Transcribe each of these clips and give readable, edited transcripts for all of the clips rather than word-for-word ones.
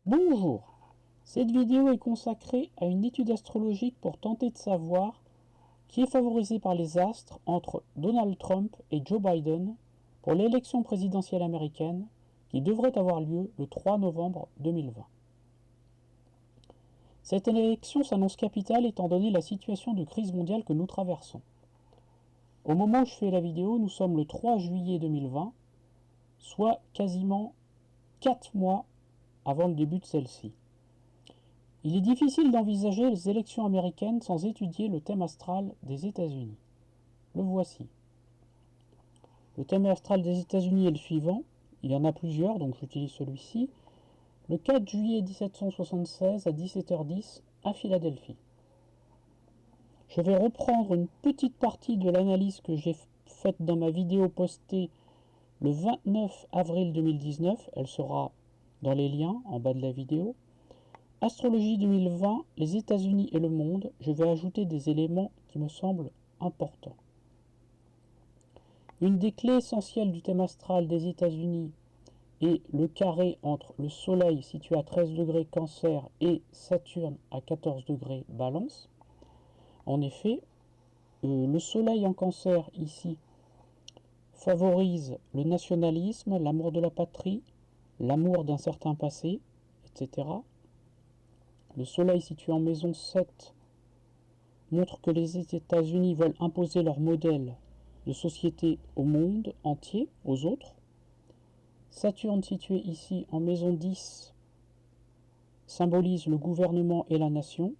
Bonjour, cette vidéo est consacrée à une étude astrologique pour tenter de savoir qui est favorisé par les astres entre Donald Trump et Joe Biden pour l'élection présidentielle américaine qui devrait avoir lieu le 3 novembre 2020. Cette élection s'annonce capitale étant donné la situation de crise mondiale que nous traversons. Au moment où je fais la vidéo, nous sommes le 3 juillet 2020, soit quasiment 4 mois avant le début de celle-ci. Il est difficile d'envisager les élections américaines sans étudier le thème astral des États-Unis. Le voici. Le thème astral des États-Unis est le suivant. Il y en a plusieurs, donc j'utilise celui-ci. Le 4 juillet 1776 à 17h10 à Philadelphie. Je vais reprendre une petite partie de l'analyse que j'ai faite dans ma vidéo postée le 29 avril 2019. Elle sera dans les liens en bas de la vidéo. Astrologie 2020, les États-Unis et le monde, je vais ajouter des éléments qui me semblent importants. Une des clés essentielles du thème astral des États-Unis est le carré entre le Soleil situé à 13 degrés Cancer et Saturne à 14 degrés Balance. En effet, le Soleil en Cancer ici favorise le nationalisme, l'amour de la patrie, l'amour d'un certain passé, etc. Le Soleil situé en maison 7 montre que les États-Unis veulent imposer leur modèle de société au monde entier, aux autres. Saturne situé ici en maison 10 symbolise le gouvernement et la nation,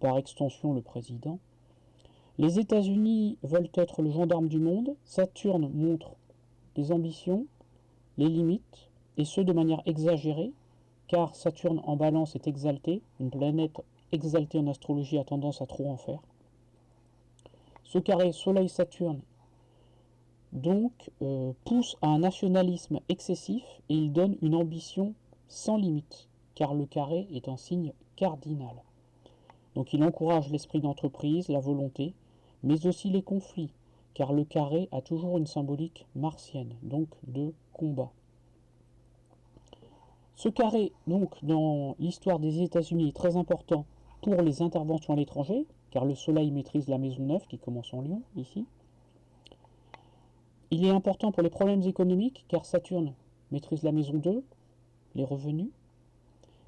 par extension le président. Les États-Unis veulent être le gendarme du monde. Saturne montre les ambitions, les limites, et ce de manière exagérée, car Saturne en balance est exalté. Une planète exaltée en astrologie a tendance à trop en faire. Ce carré Soleil-Saturne donc pousse à un nationalisme excessif et il donne une ambition sans limite, car le carré est un signe cardinal. Donc il encourage l'esprit d'entreprise, la volonté, mais aussi les conflits, car le carré a toujours une symbolique martienne, donc de combat. Ce carré, donc, dans l'histoire des États-Unis est très important pour les interventions à l'étranger, car le Soleil maîtrise la maison 9 qui commence en Lion, ici. Il est important pour les problèmes économiques, car Saturne maîtrise la maison 2, les revenus,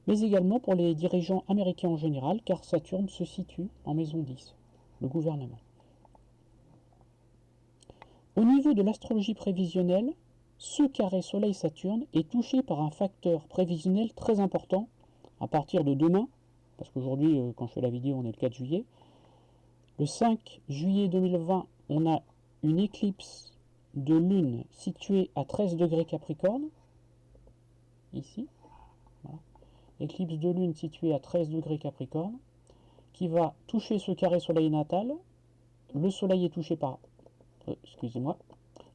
mais également pour les dirigeants américains en général, car Saturne se situe en maison 10, le gouvernement. Au niveau de l'astrologie prévisionnelle, ce carré Soleil-Saturne est touché par un facteur prévisionnel très important à partir de demain, parce qu'aujourd'hui, quand je fais la vidéo, on est le 4 juillet. Le 5 juillet 2020, on a une éclipse de lune située à 13 degrés Capricorne, ici. Voilà. Éclipse de lune située à 13 degrés Capricorne, qui va toucher ce carré Soleil natal. Le Soleil est touché par... excusez-moi.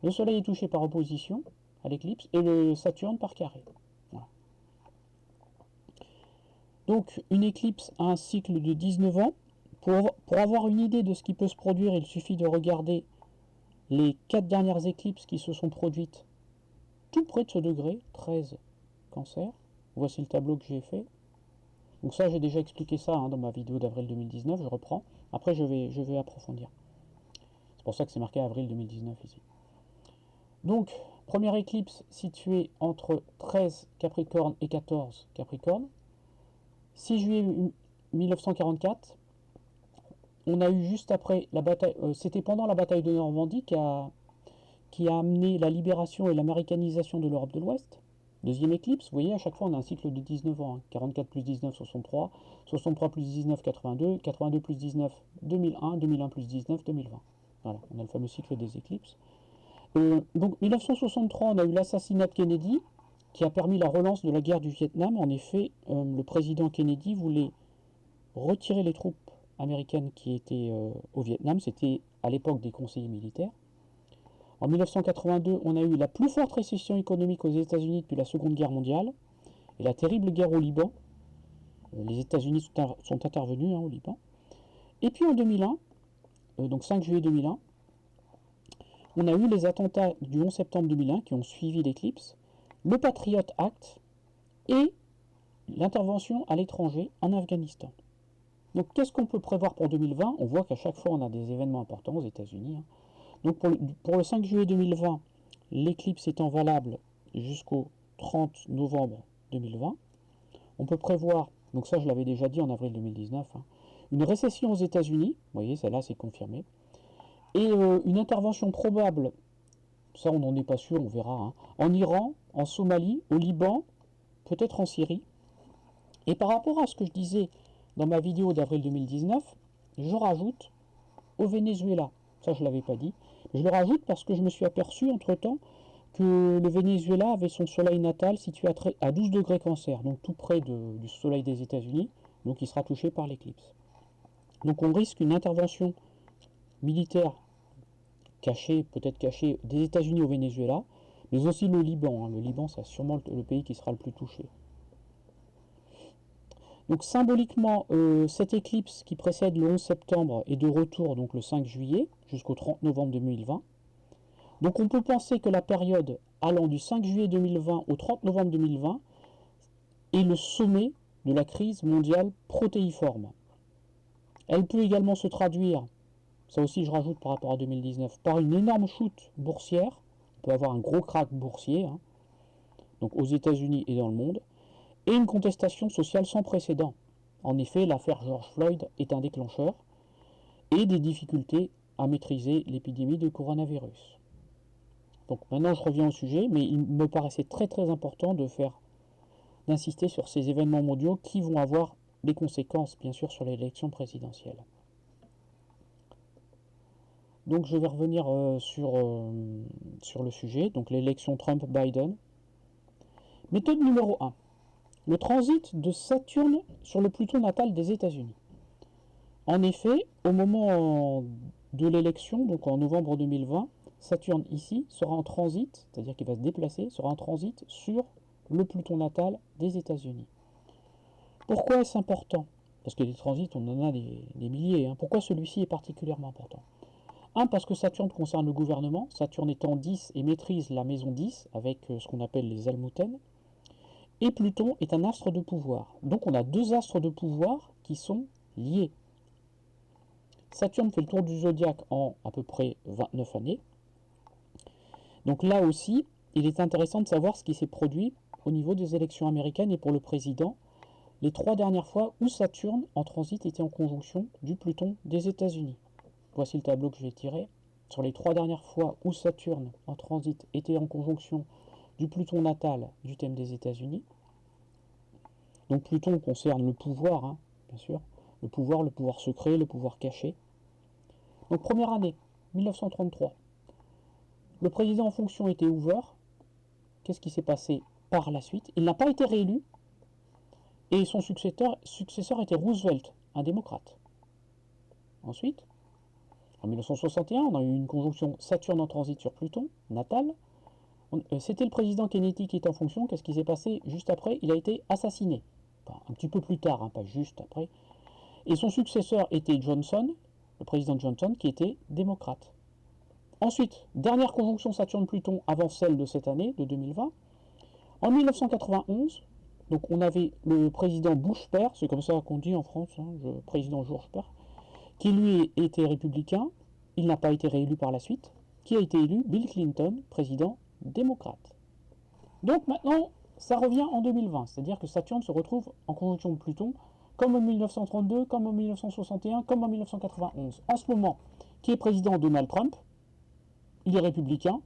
Le Soleil est touché par opposition à l'éclipse et le Saturne par carré. Voilà. Donc une éclipse a un cycle de 19 ans. Pour avoir une idée de ce qui peut se produire, il suffit de regarder les 4 dernières éclipses qui se sont produites tout près de ce degré, 13 Cancer. Voici le tableau que j'ai fait. Donc ça, j'ai déjà expliqué ça dans ma vidéo d'avril 2019, je reprends. Après, je vais approfondir. C'est pour ça que c'est marqué avril 2019 ici. Donc, première éclipse située entre 13 Capricorne et 14 Capricorne. 6 juillet 1944, on a eu juste après la bataille, c'était pendant la bataille de Normandie qui a amené la libération et l'américanisation de l'Europe de l'Ouest. Deuxième éclipse, vous voyez, à chaque fois on a un cycle de 19 ans. 44 plus 19, 63. 63 plus 19, 82. 82 plus 19, 2001. 2001 plus 19, 2020. Voilà, on a le fameux cycle des éclipses. Donc 1963, on a eu l'assassinat de Kennedy, qui a permis la relance de la guerre du Vietnam. En effet, le président Kennedy voulait retirer les troupes américaines qui étaient au Vietnam. C'était à l'époque des conseillers militaires. En 1982, on a eu la plus forte récession économique aux États-Unis depuis la Seconde Guerre mondiale et la terrible guerre au Liban. Les États-Unis sont intervenus au Liban. Et puis en 2001, donc 5 juillet 2001, on a eu les attentats du 11 septembre 2001 qui ont suivi l'éclipse, le Patriot Act et l'intervention à l'étranger en Afghanistan. Donc qu'est-ce qu'on peut prévoir pour 2020? On voit qu'à chaque fois on a des événements importants aux États-Unis. Donc pour le 5 juillet 2020, l'éclipse étant valable jusqu'au 30 novembre 2020, on peut prévoir, donc ça je l'avais déjà dit en avril 2019, une récession aux États-Unis, vous voyez, celle-là c'est confirmé, et une intervention probable, ça on n'en est pas sûr, on verra, en Iran, en Somalie, au Liban, peut-être en Syrie. Et par rapport à ce que je disais dans ma vidéo d'avril 2019, je rajoute au Venezuela. Ça, je ne l'avais pas dit. Je le rajoute parce que je me suis aperçu entre-temps que le Venezuela avait son soleil natal situé à 12 degrés Cancer, donc tout près du soleil des États-Unis, donc il sera touché par l'éclipse. Donc on risque une intervention militaire cachée, peut-être cachée, des États-Unis au Venezuela, mais aussi le Liban. Le Liban, c'est sûrement le pays qui sera le plus touché. Donc symboliquement, cette éclipse qui précède le 11 septembre est de retour donc le 5 juillet jusqu'au 30 novembre 2020. Donc on peut penser que la période allant du 5 juillet 2020 au 30 novembre 2020 est le sommet de la crise mondiale protéiforme. Elle peut également se traduire, ça aussi je rajoute par rapport à 2019, par une énorme chute boursière. On peut avoir un gros krach boursier, donc aux États-Unis et dans le monde, et une contestation sociale sans précédent. En effet, l'affaire George Floyd est un déclencheur et des difficultés à maîtriser l'épidémie de coronavirus. Donc maintenant je reviens au sujet, mais il me paraissait très très important d'insister sur ces événements mondiaux qui vont avoir des conséquences bien sûr sur l'élection présidentielle. Donc je vais revenir sur le sujet, donc l'élection Trump-Biden. Méthode numéro 1. Le transit de Saturne sur le Pluton natal des États-Unis. En effet, au moment de l'élection, donc en novembre 2020, Saturne ici sera en transit, c'est-à-dire qu'il va se déplacer, sera en transit sur le Pluton natal des États-Unis. Pourquoi est-ce important? Parce que des transits, on en a des milliers. Pourquoi celui-ci est particulièrement important? Parce que Saturne concerne le gouvernement, Saturne est en 10 et maîtrise la maison 10 avec ce qu'on appelle les almutènes. Et Pluton est un astre de pouvoir. Donc on a deux astres de pouvoir qui sont liés. Saturne fait le tour du zodiaque en à peu près 29 années. Donc là aussi, il est intéressant de savoir ce qui s'est produit au niveau des élections américaines et pour le président, les 3 dernières fois où Saturne en transit était en conjonction du Pluton des États-Unis. Voici le tableau que je vais tirer. Sur les 3 dernières fois où Saturne en transit était en conjonction du Pluton natal du thème des États-Unis. Donc Pluton concerne le pouvoir, bien sûr, le pouvoir secret, le pouvoir caché. Donc première année, 1933. Le président en fonction était Hoover. Qu'est-ce qui s'est passé par la suite? Il n'a pas été réélu et son successeur était Roosevelt, un démocrate. Ensuite, en 1961, on a eu une conjonction Saturne en transit sur Pluton, natal. C'était le président Kennedy qui était en fonction. Qu'est-ce qui s'est passé juste après? Il a été assassiné. Enfin, un petit peu plus tard, pas juste après. Et son successeur était Johnson, le président Johnson, qui était démocrate. Ensuite, dernière conjonction Saturne-Pluton avant celle de cette année, de 2020. En 1991, donc on avait le président Bush père, c'est comme ça qu'on dit en France, le président George père, qui lui était républicain, il n'a pas été réélu par la suite, qui a été élu Bill Clinton, président démocrate. Donc maintenant, ça revient en 2020, c'est-à-dire que Saturne se retrouve en conjonction de Pluton, comme en 1932, comme en 1961, comme en 1991. En ce moment, qui est président Donald Trump, il est républicain,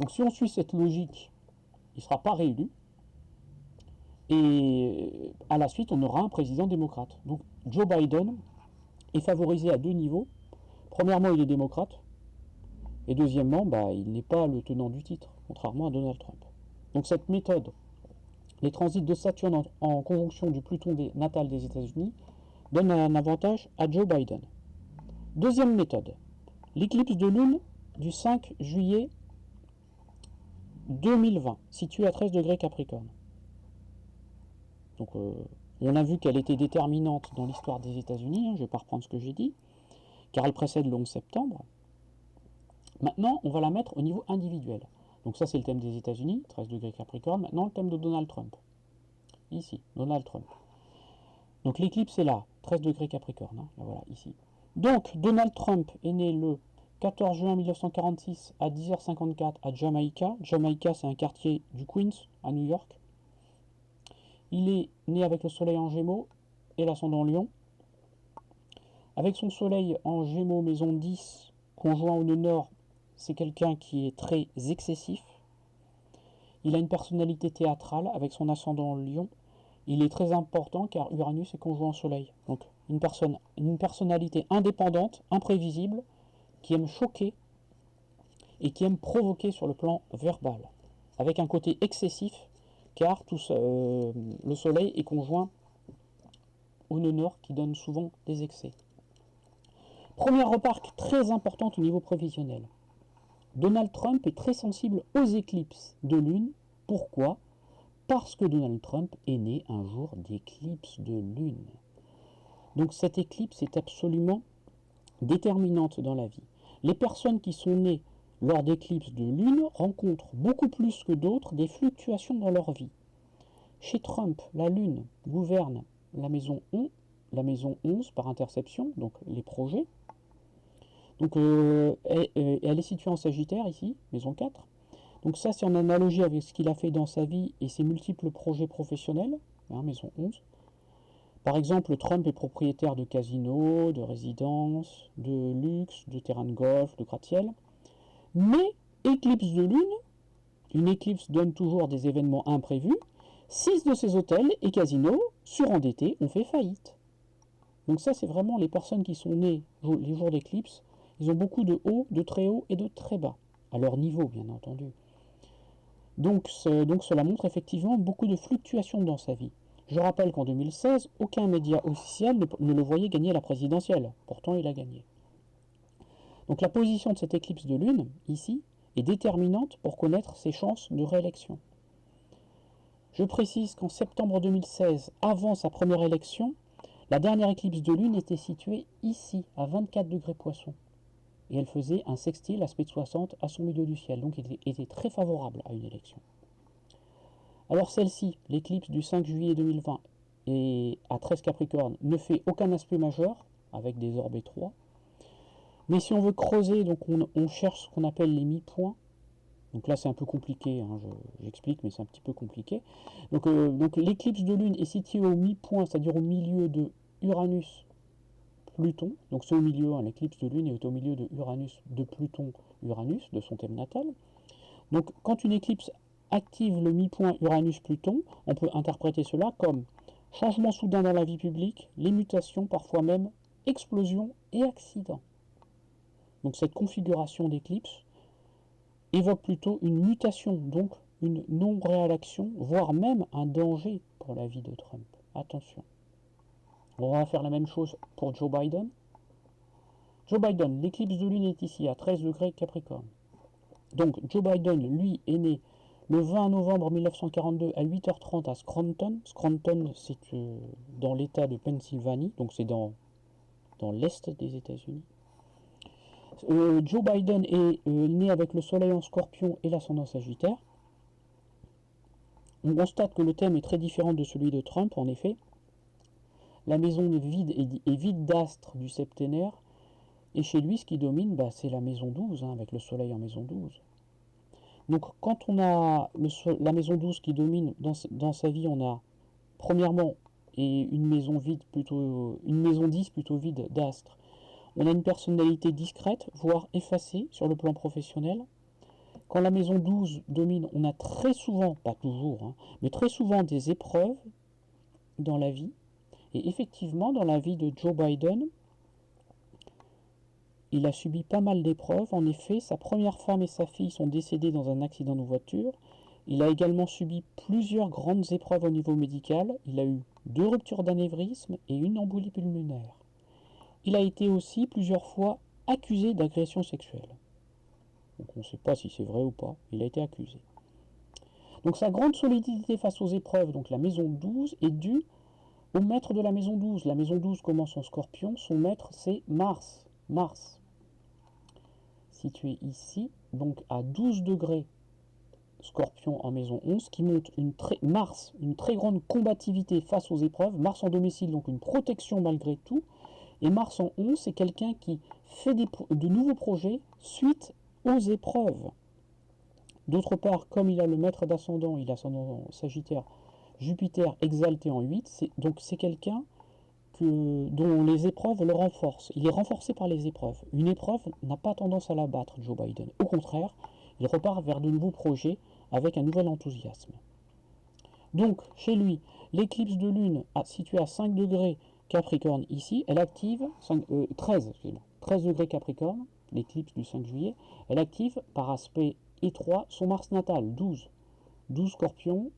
donc si on suit cette logique, il ne sera pas réélu, et à la suite, on aura un président démocrate. Donc Joe Biden est favorisé à deux niveaux. Premièrement, il est démocrate, et deuxièmement, il n'est pas le tenant du titre, contrairement à Donald Trump. Donc cette méthode, les transits de Saturne en conjonction du Pluton natal des États-Unis, donne un avantage à Joe Biden. Deuxième méthode, l'éclipse de lune du 5 juillet 2020, située à 13 degrés Capricorne. Donc on a vu qu'elle était déterminante dans l'histoire des États-Unis, je ne vais pas reprendre ce que j'ai dit, car elle précède le 11 septembre. Maintenant, on va la mettre au niveau individuel. Donc ça, c'est le thème des États-Unis, 13 degrés Capricorne. Maintenant, le thème de Donald Trump. ici, Donald Trump. Donc l'éclipse est là, 13 degrés Capricorne, hein, là, voilà, ici. Donc Donald Trump est né le 14 juin 1946 à 10h54 à Jamaïca. Jamaïca, c'est un quartier du Queens, à New York. Il est né avec le soleil en Gémeaux et l'ascendant Lion. Avec son soleil en Gémeaux, maison 10, conjoint au nœud nord, c'est quelqu'un qui est très excessif. Il a une personnalité théâtrale avec son ascendant Lion. Il est très important car Uranus est conjoint au soleil. Donc une personnalité indépendante, imprévisible, qui aime choquer et qui aime provoquer sur le plan verbal. Avec un côté excessif car le soleil est conjoint au nœud nord qui donne souvent des excès. Première remarque très importante au niveau prévisionnel. Donald Trump est très sensible aux éclipses de lune. Pourquoi ? Parce que Donald Trump est né un jour d'éclipse de lune. Donc cette éclipse est absolument déterminante dans la vie. Les personnes qui sont nées lors d'éclipses de lune rencontrent beaucoup plus que d'autres des fluctuations dans leur vie. Chez Trump, la lune gouverne la maison 11 par interception, donc les projets. Donc elle est située en Sagittaire ici, maison 4. Donc ça c'est en analogie avec ce qu'il a fait dans sa vie et ses multiples projets professionnels, hein, maison 11. Par exemple, Trump est propriétaire de casinos, de résidences, de luxe, de terrains de golf, de gratte-ciel. Mais, éclipse de lune, une éclipse donne toujours des événements imprévus. 6 de ces hôtels et casinos, surendettés, ont fait faillite. Donc ça, c'est vraiment les personnes qui sont nées les jours d'éclipse. Ils ont beaucoup de hauts, de très hauts et de très bas, à leur niveau, bien entendu. Donc cela montre effectivement beaucoup de fluctuations dans sa vie. Je rappelle qu'en 2016, aucun média officiel ne le voyait gagner la présidentielle. Pourtant, il a gagné. Donc la position de cette éclipse de lune, ici, est déterminante pour connaître ses chances de réélection. Je précise qu'en septembre 2016, avant sa première élection, la dernière éclipse de lune était située ici, à 24 degrés Poisson. Et elle faisait un sextile aspect de 60 à son milieu du ciel, donc elle était très favorable à une élection. Alors celle-ci, l'éclipse du 5 juillet 2020 et à 13 Capricorne, ne fait aucun aspect majeur, avec des orbes étroits. Mais si on veut creuser, donc on cherche ce qu'on appelle les mi-points. Donc là c'est un peu compliqué, hein, j'explique, mais c'est un petit peu compliqué. Donc l'éclipse de lune est située au mi-point, c'est-à-dire au milieu de Uranus, Pluton. Donc c'est au milieu, hein, l'éclipse de lune est au milieu de Uranus, de Pluton, Uranus, de son thème natal. Donc quand une éclipse active le mi-point Uranus-Pluton, on peut interpréter cela comme changement soudain dans la vie publique, les mutations, parfois même explosion et accident. Donc cette configuration d'éclipse évoque plutôt une mutation, donc une non-réaction, voire même un danger pour la vie de Trump. Attention. On va faire la même chose pour Joe Biden. Joe Biden, l'éclipse de lune est ici à 13 degrés Capricorne. Donc Joe Biden, lui, est né le 20 novembre 1942 à 8h30 à Scranton. Scranton, c'est dans l'état de Pennsylvanie, donc c'est dans l'est des États-Unis. Joe Biden est né avec le soleil en Scorpion et l'ascendant Sagittaire. On constate que le thème est très différent de celui de Trump, en effet. La maison est vide d'astres du septénaire, et chez lui, ce qui domine, c'est la maison 12, hein, avec le soleil en maison 12. Donc quand on a la maison 12 qui domine dans sa vie, on a premièrement une maison 10 plutôt vide d'astres. On a une personnalité discrète, voire effacée sur le plan professionnel. Quand la maison 12 domine, on a très souvent, pas toujours, hein, mais très souvent des épreuves dans la vie. Et effectivement, dans la vie de Joe Biden, il a subi pas mal d'épreuves. En effet, sa première femme et sa fille sont décédées dans un accident de voiture. Il a également subi plusieurs grandes épreuves au niveau médical. Il a eu 2 ruptures d'anévrisme et une embolie pulmonaire. Il a été aussi plusieurs fois accusé d'agression sexuelle. Donc on ne sait pas si c'est vrai ou pas, il a été accusé. Donc sa grande solidité face aux épreuves, donc la maison 12, est due au maître de la maison 12. La maison 12 commence en Scorpion, son maître c'est Mars. Mars, situé ici, donc à 12 degrés Scorpion en maison 11, qui montre Mars, une très grande combativité face aux épreuves. Mars en domicile, donc une protection malgré tout. Et Mars en 11, c'est quelqu'un qui fait de nouveaux projets suite aux épreuves. D'autre part, comme il a le maître d'ascendant, il a ascendant Sagittaire, Jupiter exalté en 8, donc c'est quelqu'un dont les épreuves le renforcent. Il est renforcé par les épreuves. Une épreuve n'a pas tendance à l'abattre, Joe Biden. Au contraire, il repart vers de nouveaux projets avec un nouvel enthousiasme. Donc, chez lui, l'éclipse de lune située à 5 degrés Capricorne ici, elle active 13 degrés Capricorne, l'éclipse du 5 juillet, elle active par aspect étroit son Mars natal, 12. 12 Scorpion,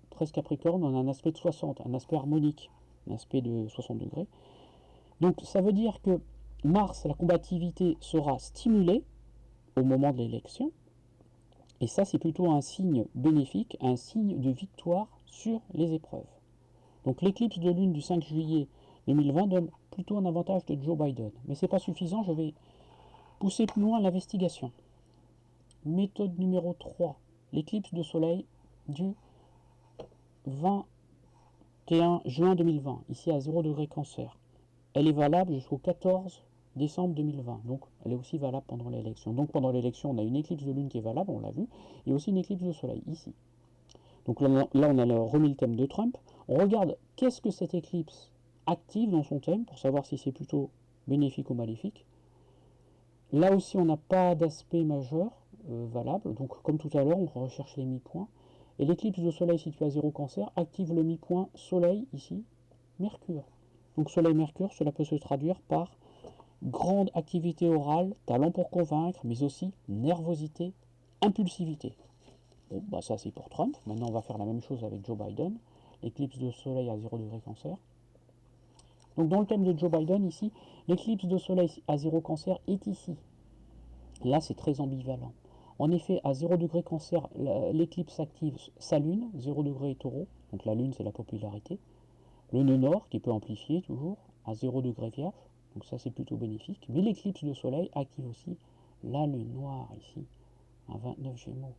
13 Capricorne, on a un aspect de 60, un aspect harmonique, un aspect de 60 degrés. Donc ça veut dire que Mars, la combativité, sera stimulée au moment de l'élection, et ça c'est plutôt un signe bénéfique, un signe de victoire sur les épreuves. Donc l'éclipse de lune du 5 juillet 2020 donne plutôt un avantage de Joe Biden. Mais ce n'est pas suffisant, je vais pousser plus loin l'investigation. Méthode numéro 3, l'éclipse de soleil du 21 juin 2020, ici à 0 degré Cancer. Elle est valable jusqu'au 14 décembre 2020, donc elle est aussi valable pendant l'élection. Donc pendant l'élection, on a une éclipse de lune qui est valable, on l'a vu, et aussi une éclipse de soleil, ici. Donc là, on a remis le thème de Trump. On regarde qu'est-ce que cette éclipse active dans son thème, pour savoir si c'est plutôt bénéfique ou maléfique. Là aussi, on n'a pas d'aspect majeur valable, donc comme tout à l'heure, on recherche les mi-points. Et l'éclipse de soleil située à 0 Cancer active le mi-point soleil, ici, Mercure. Donc soleil-Mercure, cela peut se traduire par grande activité orale, talent pour convaincre, mais aussi nervosité, impulsivité. Bon, bah ça c'est pour Trump. Maintenant on va faire la même chose avec Joe Biden. L'éclipse de soleil à 0 degré Cancer. Donc dans le thème de Joe Biden ici, l'éclipse de soleil à 0 Cancer est ici. Là c'est très ambivalent. En effet, à 0 degré Cancer, l'éclipse active sa lune, 0 degré Taureau. Donc la lune c'est la popularité. Le nœud nord qui peut amplifier toujours à 0 degré Vierge. Donc ça c'est plutôt bénéfique. Mais l'éclipse de soleil active aussi la lune noire ici, à 29 Gémeaux.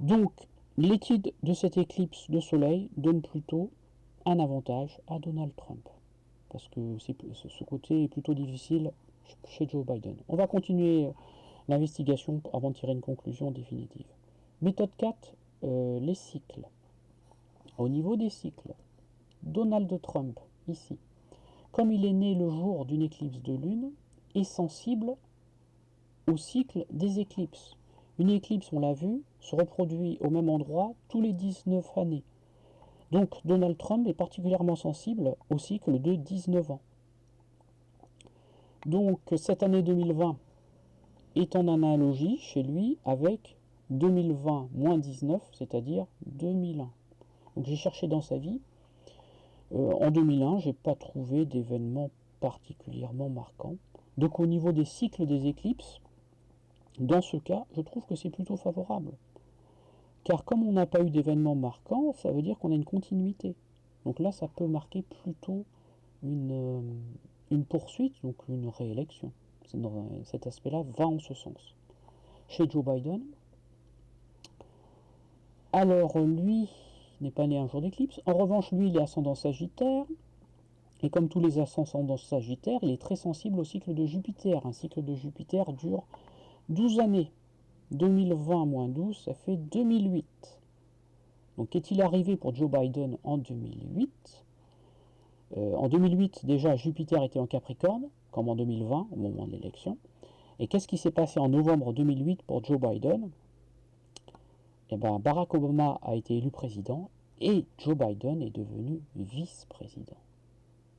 Donc, l'étude de cette éclipse de soleil donne plutôt un avantage à Donald Trump. Parce que ce côté est plutôt difficile chez Joe Biden. On va continuer l'investigation avant de tirer une conclusion définitive. Méthode 4, les cycles. Au niveau des cycles, Donald Trump, ici, comme il est né le jour d'une éclipse de lune, est sensible au cycle des éclipses. Une éclipse, on l'a vu, se reproduit au même endroit tous les 19 années. Donc Donald Trump est particulièrement sensible au cycle de 19 ans. Donc cette année 2020 est en analogie chez lui avec 2020-19, c'est-à-dire 2001. Donc j'ai cherché dans sa vie. En 2001, je n'ai pas trouvé d'événements particulièrement marquants. Donc au niveau des cycles des éclipses, dans ce cas, je trouve que c'est plutôt favorable. Car comme on n'a pas eu d'événements marquants, ça veut dire qu'on a une continuité. Donc là, ça peut marquer plutôt une poursuite, donc une réélection. Cet aspect-là va en ce sens. Chez Joe Biden, alors lui n'est pas né un jour d'éclipse. En revanche, lui, il est ascendant Sagittaire. Et comme tous les ascendants Sagittaire, il est très sensible au cycle de Jupiter. Un cycle de Jupiter dure 12 années. 2020 moins 12, ça fait 2008. Donc qu'est-il arrivé pour Joe Biden en 2008 En 2008, déjà, Jupiter était en Capricorne, comme en 2020, au moment de l'élection. Et qu'est-ce qui s'est passé en novembre 2008 pour Joe Biden? Eh bien, Barack Obama a été élu président et Joe Biden est devenu vice-président.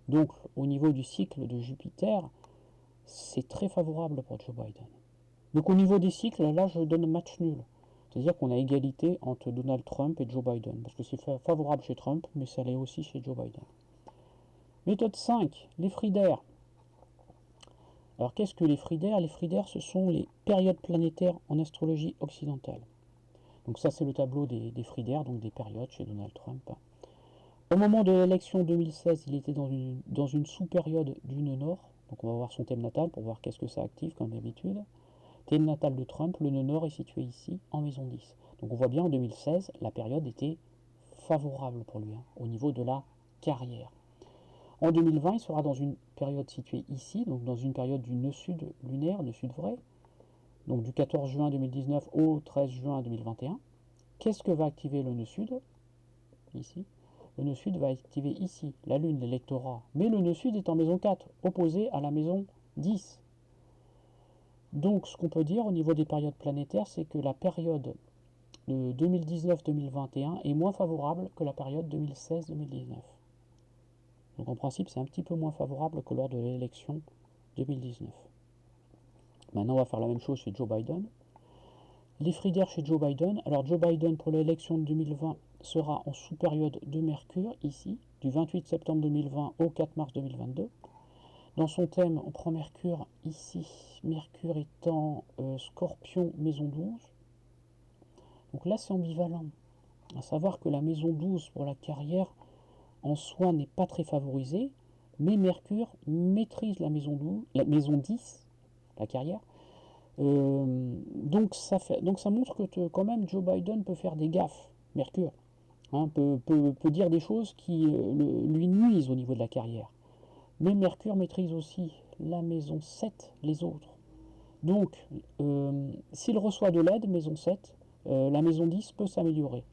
Donc, au niveau du cycle de Jupiter, c'est très favorable pour Joe Biden. Donc, au niveau des cycles, là, je donne match nul. C'est-à-dire qu'on a égalité entre Donald Trump et Joe Biden. Parce que c'est favorable chez Trump, mais ça l'est aussi chez Joe Biden. Méthode 5, les fridaires. Alors, qu'est-ce que les fridaires? Les fridaires, ce sont les périodes planétaires en astrologie occidentale. Donc ça, c'est le tableau des fridaires, donc des périodes chez Donald Trump. Au moment de l'élection 2016, il était dans une sous-période du nœud nord. Donc on va voir son thème natal pour voir qu'est-ce que ça active comme d'habitude. Thème natal de Trump, le nœud nord est situé ici, en maison 10. Donc on voit bien en 2016, la période était favorable pour lui, hein, au niveau de la carrière. En 2020, il sera dans une période située ici, donc dans une période du nœud sud lunaire, nœud sud vrai, donc du 14 juin 2019 au 13 juin 2021. Qu'est-ce que va activer le nœud sud? Ici. Le nœud sud va activer ici la lune, l'électorat. Mais le nœud sud est en maison 4, opposé à la maison 10. Donc ce qu'on peut dire au niveau des périodes planétaires, c'est que la période de 2019-2021 est moins favorable que la période 2016-2019. Donc en principe, c'est un petit peu moins favorable que lors de l'élection 2019. Maintenant, on va faire la même chose chez Joe Biden. Les fridaires chez Joe Biden. Alors Joe Biden pour l'élection de 2020 sera en sous-période de Mercure, ici, du 28 septembre 2020 au 4 mars 2022. Dans son thème, on prend Mercure ici, Mercure étant Scorpion, maison 12. Donc là, c'est ambivalent. À savoir que la maison 12 pour la carrière, en soi, n'est pas très favorisée, mais Mercure maîtrise la maison 12, la maison 10, la carrière. Donc ça montre que quand même Joe Biden peut faire des gaffes, Mercure, hein, peut dire des choses qui lui nuisent au niveau de la carrière. Mais Mercure maîtrise aussi la maison 7, les autres. Donc, s'il reçoit de l'aide, maison 7, la maison 10 peut s'améliorer.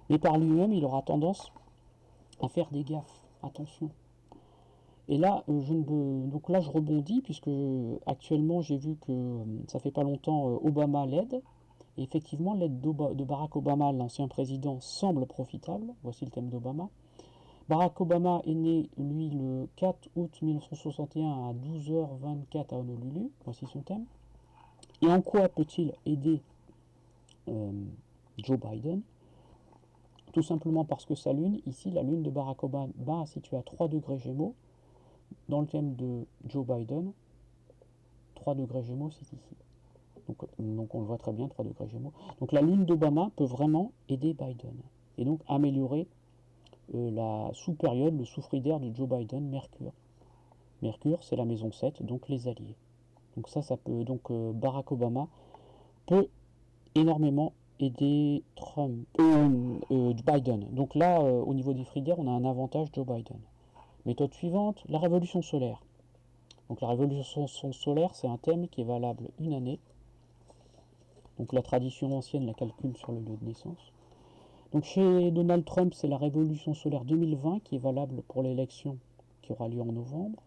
Mais par lui-même, il aura tendance à faire des gaffes. Attention. Et là, donc là, je rebondis, puisque actuellement, j'ai vu que ça fait pas longtemps, Obama l'aide. Et effectivement, l'aide de Barack Obama, l'ancien président, semble profitable. Voici le thème d'Obama. Barack Obama est né, lui, le 4 août 1961 à 12h24 à Honolulu. Voici son thème. Et en quoi peut-il aider Joe Biden? Tout simplement parce que sa lune, ici, la lune de Barack Obama, située à 3 degrés Gémeaux, dans le thème de Joe Biden, 3 degrés Gémeaux, c'est ici. Donc on le voit très bien, 3 degrés Gémeaux. Donc la lune d'Obama peut vraiment aider Biden. Et donc améliorer la sous-période, le sous-fridaire de Joe Biden, Mercure. Mercure, c'est la maison 7, donc les alliés. Donc ça peut. Donc Barack Obama peut énormément aider Biden. Donc là, au niveau des fridaires, on a un avantage Joe Biden. Méthode suivante, la révolution solaire. Donc la révolution solaire, c'est un thème qui est valable une année. Donc la tradition ancienne la calcule sur le lieu de naissance. Donc chez Donald Trump, c'est la révolution solaire 2020 qui est valable pour l'élection qui aura lieu en novembre.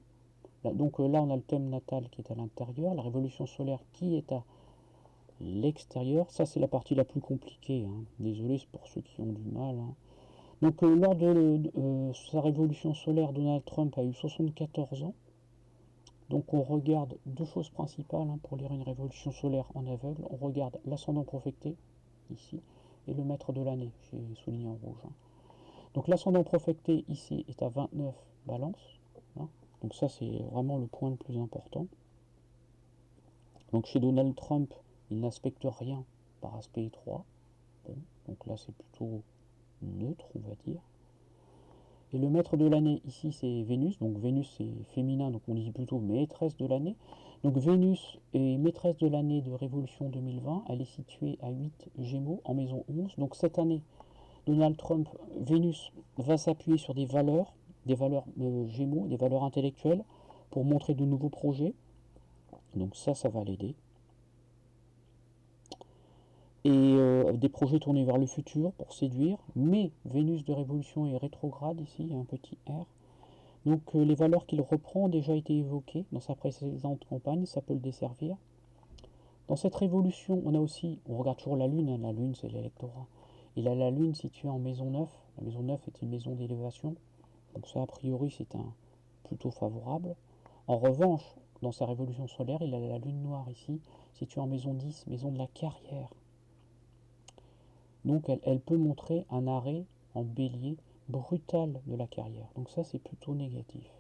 Donc là, on a le thème natal qui est à l'intérieur, la révolution solaire qui est à l'extérieur. Ça, c'est la partie la plus compliquée, hein. Désolé pour ceux qui ont du mal, hein. Donc lors de sa révolution solaire, Donald Trump a eu 74 ans. Donc on regarde deux choses principales, hein, pour lire une révolution solaire en aveugle. On regarde l'ascendant profecté, ici, et le maître de l'année, j'ai souligné en rouge, hein. Donc l'ascendant profecté, ici, est à 29 balance, hein. Donc ça, c'est vraiment le point le plus important. Donc chez Donald Trump, il n'aspecte rien par aspect étroit. Bon, donc là, c'est plutôt neutre, on va dire. Et le maître de l'année, ici, c'est Vénus. Donc Vénus, c'est féminin, donc on dit plutôt maîtresse de l'année. Donc Vénus est maîtresse de l'année de Révolution 2020. Elle est située à 8 Gémeaux, en maison 11. Donc cette année, Donald Trump, Vénus va s'appuyer sur des valeurs Gémeaux, des valeurs intellectuelles, pour montrer de nouveaux projets. Donc ça va l'aider. Et des projets tournés vers le futur pour séduire. Mais Vénus de Révolution est rétrograde ici, il y a un petit R. Donc les valeurs qu'il reprend ont déjà été évoquées dans sa précédente campagne, ça peut le desservir. Dans cette révolution, on regarde toujours la Lune, hein. La Lune c'est l'électorat. Il a la Lune située en maison 9. La maison 9 est une maison d'élévation. Donc ça, a priori, c'est plutôt favorable. En revanche, dans sa révolution solaire, il a la Lune noire ici, située en maison 10, maison de la carrière. Donc elle peut montrer un arrêt en bélier brutal de la carrière. Donc ça, c'est plutôt négatif.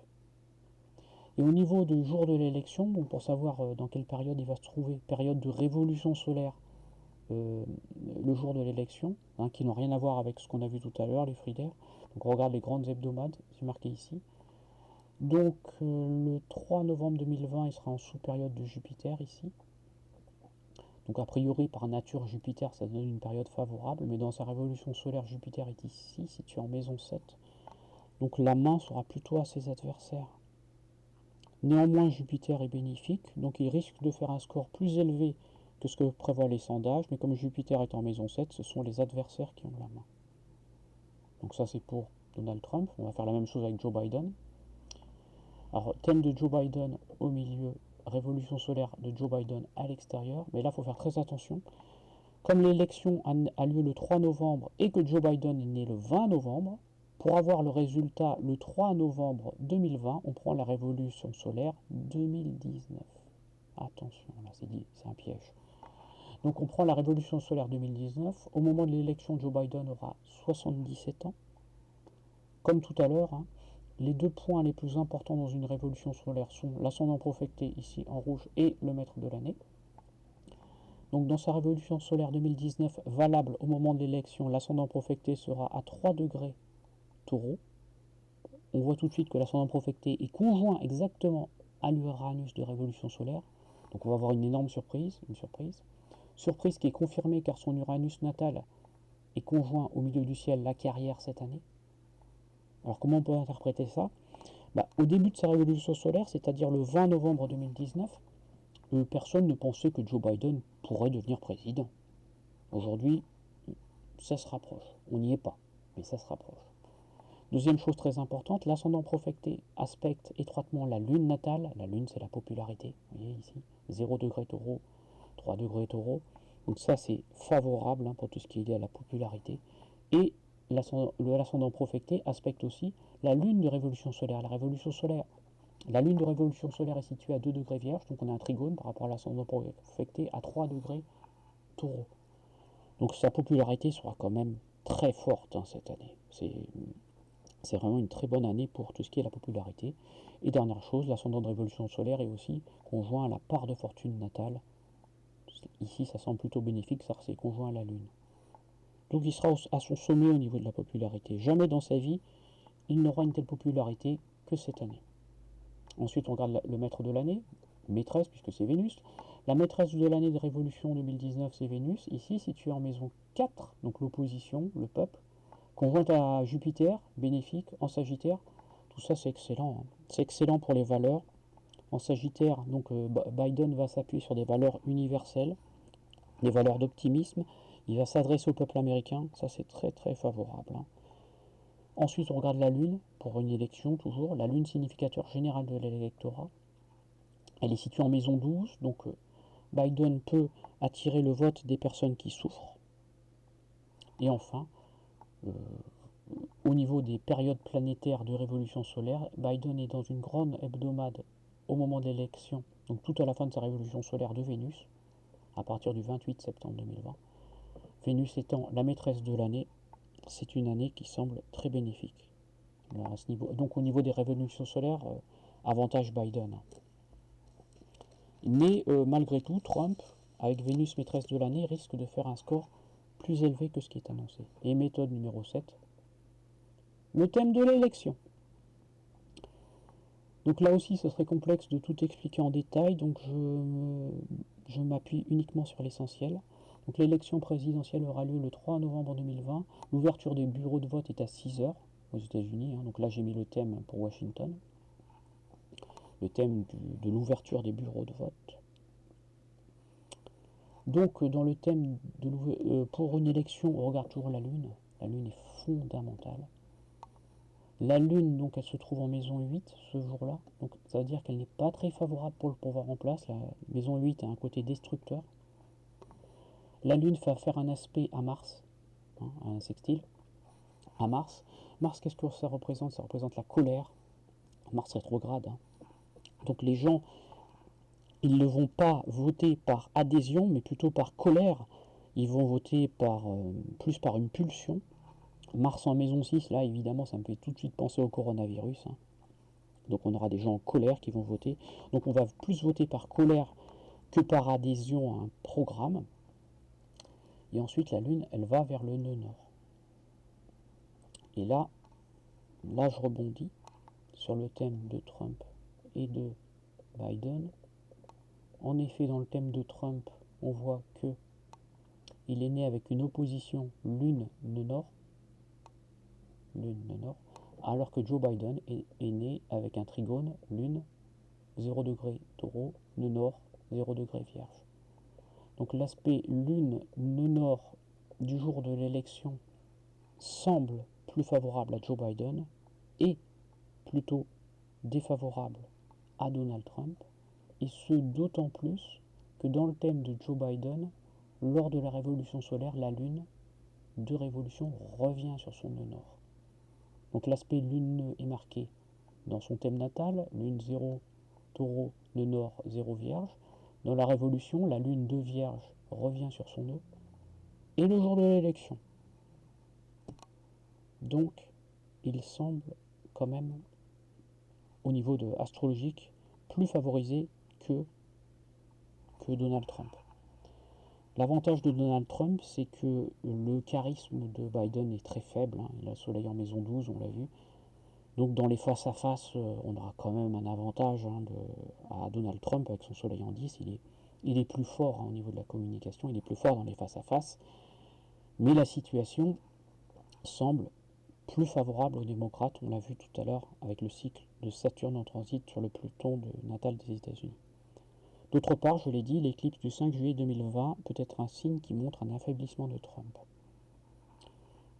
Et au niveau du jour de l'élection, donc pour savoir dans quelle période il va se trouver, période de révolution solaire, le jour de l'élection, hein, qui n'ont rien à voir avec ce qu'on a vu tout à l'heure, les fridaires. Donc on regarde les grandes hebdomades, c'est marqué ici. Donc le 3 novembre 2020, il sera en sous-période de Jupiter ici. Donc a priori, par nature, Jupiter, ça donne une période favorable, mais dans sa révolution solaire, Jupiter est ici, situé en maison 7. Donc la main sera plutôt à ses adversaires. Néanmoins, Jupiter est bénéfique, donc il risque de faire un score plus élevé que ce que prévoient les sondages, mais comme Jupiter est en maison 7, ce sont les adversaires qui ont la main. Donc ça c'est pour Donald Trump, on va faire la même chose avec Joe Biden. Alors thème de Joe Biden au milieu, révolution solaire de Joe Biden à l'extérieur, mais là il faut faire très attention. Comme l'élection a lieu le 3 novembre et que Joe Biden est né le 20 novembre, pour avoir le résultat le 3 novembre 2020, on prend la révolution solaire 2019. Attention, là c'est dit, c'est un piège. Donc on prend la révolution solaire 2019. Au moment de l'élection, Joe Biden aura 77 ans. Comme tout à l'heure, hein, les deux points les plus importants dans une révolution solaire sont l'ascendant profecté ici en rouge et le maître de l'année. Donc dans sa révolution solaire 2019 valable au moment de l'élection, l'ascendant profecté sera à 3 degrés Taureau. On voit tout de suite que l'ascendant profecté est conjoint exactement à l'Uranus de révolution solaire. Donc on va avoir une énorme surprise, Surprise qui est confirmée car son Uranus natal est conjoint au milieu du ciel la carrière cette année. Alors comment on peut interpréter ça? Au début de sa révolution solaire, c'est-à-dire le 20 novembre 2019, personne ne pensait que Joe Biden pourrait devenir président. Aujourd'hui, ça se rapproche. On n'y est pas, mais ça se rapproche. Deuxième chose très importante, l'ascendant profecté aspecte étroitement la lune natale. La lune, c'est la popularité. Vous voyez ici, 0 degré taureau, 3 degrés taureau. Donc ça, c'est favorable pour tout ce qui est lié à la popularité. Et l'ascendant profecté aspecte aussi la lune de révolution solaire. La lune de révolution solaire est située à 2 degrés vierge, donc on a un trigone par rapport à l'ascendant profecté à 3 degrés taureau. Donc sa popularité sera quand même très forte cette année. C'est vraiment une très bonne année pour tout ce qui est la popularité. Et dernière chose, l'ascendant de révolution solaire est aussi conjoint à la part de fortune natale. Ici, ça semble plutôt bénéfique, ça c'est conjoint à la Lune. Donc il sera à son sommet au niveau de la popularité. Jamais dans sa vie, il n'aura une telle popularité que cette année. Ensuite, on regarde le maître de l'année, maîtresse, puisque c'est Vénus. La maîtresse de l'année de Révolution 2019, c'est Vénus, ici située en maison 4, donc l'opposition, le peuple, conjointe à Jupiter, bénéfique, en Sagittaire. Tout ça, c'est excellent. C'est excellent pour les valeurs. En Sagittaire, donc Biden va s'appuyer sur des valeurs universelles, des valeurs d'optimisme. Il va s'adresser au peuple américain. Ça, c'est très très favorable. Ensuite, on regarde la Lune pour une élection, toujours. La Lune, significateur général de l'électorat. Elle est située en maison 12, donc Biden peut attirer le vote des personnes qui souffrent. Et enfin, au niveau des périodes planétaires de révolution solaire, Biden est dans une grande hebdomade au moment de l'élection, donc tout à la fin de sa révolution solaire de Vénus, à partir du 28 septembre 2020. Vénus étant la maîtresse de l'année, c'est une année qui semble très bénéfique. À ce niveau, donc au niveau des révolutions solaires, avantage Biden. Mais malgré tout, Trump, avec Vénus maîtresse de l'année, risque de faire un score plus élevé que ce qui est annoncé. Et méthode numéro 7, le thème de l'élection. Donc là aussi, ce serait complexe de tout expliquer en détail, donc je m'appuie uniquement sur l'essentiel. Donc l'élection présidentielle aura lieu le 3 novembre 2020. L'ouverture des bureaux de vote est à 6 heures aux États-Unis. Donc là, j'ai mis le thème pour Washington. Le thème de l'ouverture des bureaux de vote. Donc dans le thème pour une élection, on regarde toujours la Lune. La Lune est fondamentale. La Lune, donc, elle se trouve en maison 8 ce jour-là. Donc, ça veut dire qu'elle n'est pas très favorable pour le pouvoir en place. La maison 8 a un côté destructeur. La Lune va faire un aspect à Mars, un sextile à Mars. Mars, qu'est-ce que ça représente? Ça représente la colère. Mars rétrograde. Donc, les gens, ils ne vont pas voter par adhésion, mais plutôt par colère. Ils vont voter plus par une pulsion. Mars en maison 6, là, évidemment, ça me fait tout de suite penser au coronavirus. Donc on aura des gens en colère qui vont voter. Donc on va plus voter par colère que par adhésion à un programme. Et ensuite la Lune, elle va vers le nœud nord. Et là je rebondis sur le thème de Trump et de Biden. En effet, dans le thème de Trump, on voit que il est né avec une opposition Lune-Nœud Nord, alors que Joe Biden est né avec un trigone Lune 0 degré Taureau, Nœud Nord 0 degré Vierge. Donc l'aspect Lune-Nœud Nord du jour de l'élection semble plus favorable à Joe Biden et plutôt défavorable à Donald Trump, et ce d'autant plus que dans le thème de Joe Biden, lors de la révolution solaire, la Lune de révolution revient sur son nœud nord. Donc l'aspect Lune-nœud est marqué dans son thème natal, Lune 0 Taureau, nœud nord 0 Vierge. Dans la révolution, la Lune de Vierge revient sur son nœud. Et le jour de l'élection. Donc, il semble quand même, au niveau astrologique, plus favorisé que Donald Trump. L'avantage de Donald Trump, c'est que le charisme de Biden est très faible. Il a le soleil en maison 12, on l'a vu. Donc dans les face-à-face, on aura quand même un avantage à Donald Trump avec son soleil en 10. Il est plus fort au niveau de la communication, il est plus fort dans les face-à-face. Mais la situation semble plus favorable aux démocrates. On l'a vu tout à l'heure avec le cycle de Saturne en transit sur le Pluton natal des États-Unis. D'autre part, je l'ai dit, l'éclipse du 5 juillet 2020 peut être un signe qui montre un affaiblissement de Trump.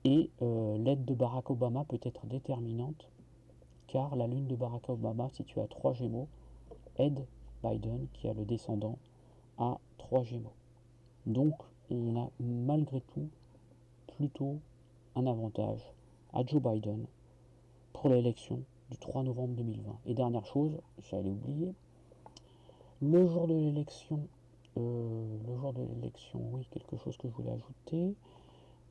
Et l'aide de Barack Obama peut être déterminante, car la lune de Barack Obama, située à 3 Gémeaux, aide Biden, qui a le descendant, à 3 Gémeaux. Donc, on a malgré tout plutôt un avantage à Joe Biden pour l'élection du 3 novembre 2020. Et dernière chose, j'allais oublier, le jour de l'élection, oui, quelque chose que je voulais ajouter.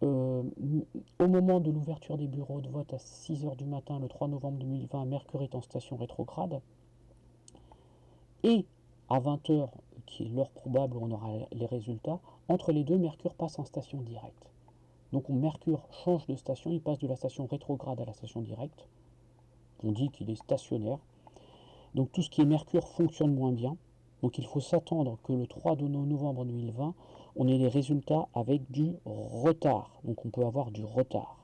Au moment de l'ouverture des bureaux de vote à 6 h du matin, le 3 novembre 2020, Mercure est en station rétrograde. Et à 20 h, qui est l'heure probable où on aura les résultats, entre les deux, Mercure passe en station directe. Donc Mercure change de station, il passe de la station rétrograde à la station directe. On dit qu'il est stationnaire. Donc tout ce qui est Mercure fonctionne moins bien. Donc il faut s'attendre que le 3 novembre 2020, on ait les résultats avec du retard. Donc on peut avoir du retard.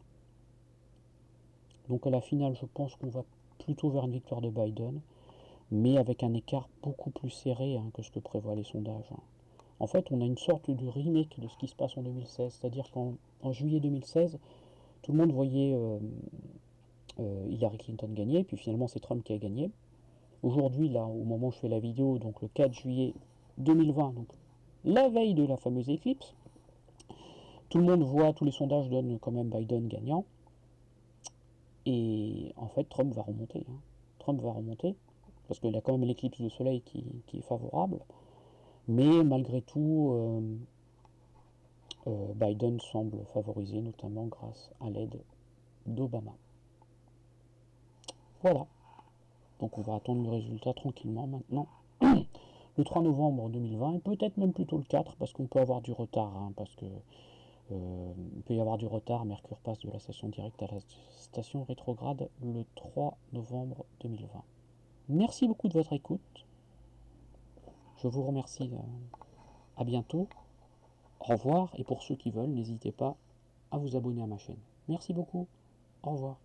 Donc à la finale, je pense qu'on va plutôt vers une victoire de Biden, mais avec un écart beaucoup plus serré que ce que prévoient les sondages. En fait, on a une sorte de remake de ce qui se passe en 2016. C'est-à-dire qu'en juillet 2016, tout le monde voyait Hillary Clinton gagner, puis finalement c'est Trump qui a gagné. Aujourd'hui, là, au moment où je fais la vidéo, donc le 4 juillet 2020, donc la veille de la fameuse éclipse, tout le monde voit, tous les sondages donnent quand même Biden gagnant. Et en fait, Trump va remonter. Trump va remonter, parce qu'il a quand même l'éclipse de soleil qui est favorable. Mais malgré tout, Biden semble favorisé, notamment grâce à l'aide d'Obama. Voilà. Donc on va attendre le résultat tranquillement maintenant. Le 3 novembre 2020, et peut-être même plutôt le 4, parce qu'on peut avoir du retard, parce que il peut y avoir du retard. Mercure passe de la station directe à la station rétrograde le 3 novembre 2020. Merci beaucoup de votre écoute. Je vous remercie. À bientôt. Au revoir. Et pour ceux qui veulent, n'hésitez pas à vous abonner à ma chaîne. Merci beaucoup. Au revoir.